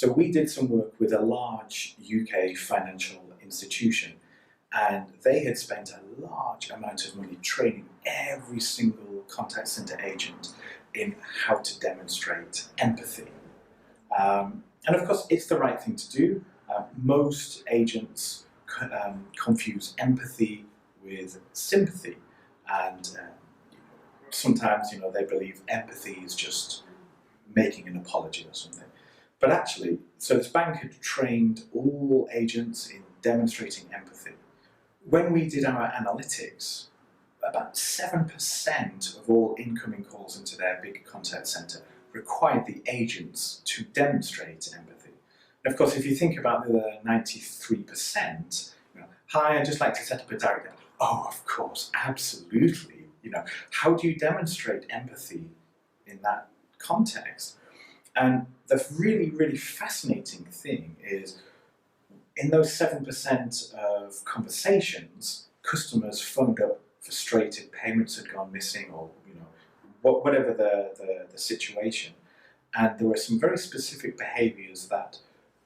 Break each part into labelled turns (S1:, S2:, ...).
S1: So we did some work with a large UK financial institution, and they had spent a large amount of money training every single contact center agent in how to demonstrate empathy. And of course, it's the right thing to do. Most agents confuse empathy with sympathy, and sometimes they believe empathy is just making an apology or something. But actually, so this bank had trained all agents in demonstrating empathy. When we did our analytics, about 7% of all incoming calls into their big contact center required the agents to demonstrate empathy. And of course, if you think about the 93%, hi, I'd just like to set up a direct debit. Oh, of course, absolutely. How do you demonstrate empathy in that context? And the really, really fascinating thing is, in those 7% of conversations, customers phoned up frustrated, payments had gone missing, or whatever the situation. And there were some very specific behaviours that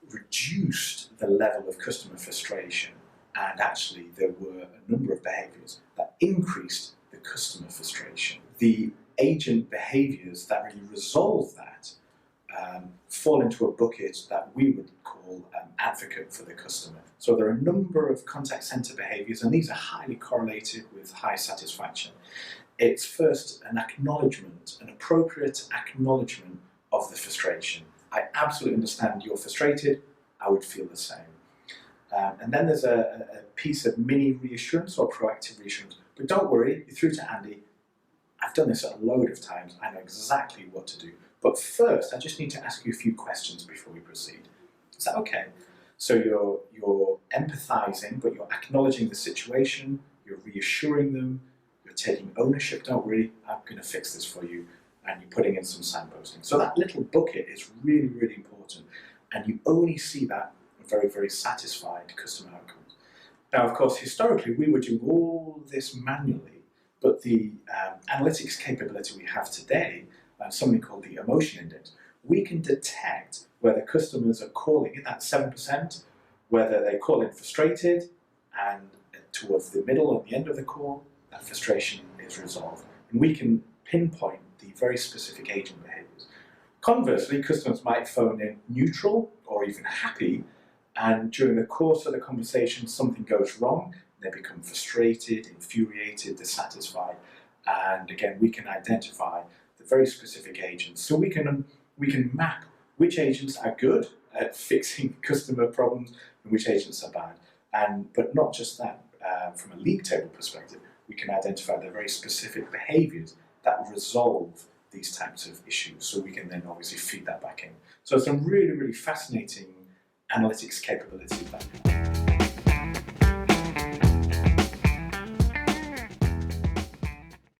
S1: reduced the level of customer frustration, and actually there were a number of behaviours that increased the customer frustration. The agent behaviours that really resolve that fall into a bucket that we would call advocate for the customer. So there are a number of contact center behaviours, and these are highly correlated with high satisfaction. It's first an acknowledgement, an appropriate acknowledgement of the frustration. I absolutely understand you're frustrated, I would feel the same. And then there's a piece of mini reassurance or proactive reassurance. But don't worry, you're through to Andy. I've done this a load of times, I know exactly what to do. But first, I just need to ask you a few questions before we proceed. Is that okay? So you're empathizing, but you're acknowledging the situation, you're reassuring them, you're taking ownership, don't worry, I'm going to fix this for you, and you're putting in some signposting. So that little bucket is really, really important, and you only see that in very, very satisfied customer outcomes. Now, of course, historically, we were doing all this manually, but the analytics capability we have today, something called the Emotion Index, we can detect whether customers are calling in that 7%, whether they call in frustrated, and towards the middle or the end of the call, that frustration is resolved. And we can pinpoint the very specific agent behaviors. Conversely, customers might phone in neutral or even happy, and during the course of the conversation, something goes wrong, they become frustrated, infuriated, dissatisfied, and again, we can identify the very specific agents. So we can map which agents are good at fixing customer problems and which agents are bad. But not just that, from a league table perspective, we can identify the very specific behaviours that resolve these types of issues. So we can then obviously feed that back in. So some really, really fascinating analytics capability.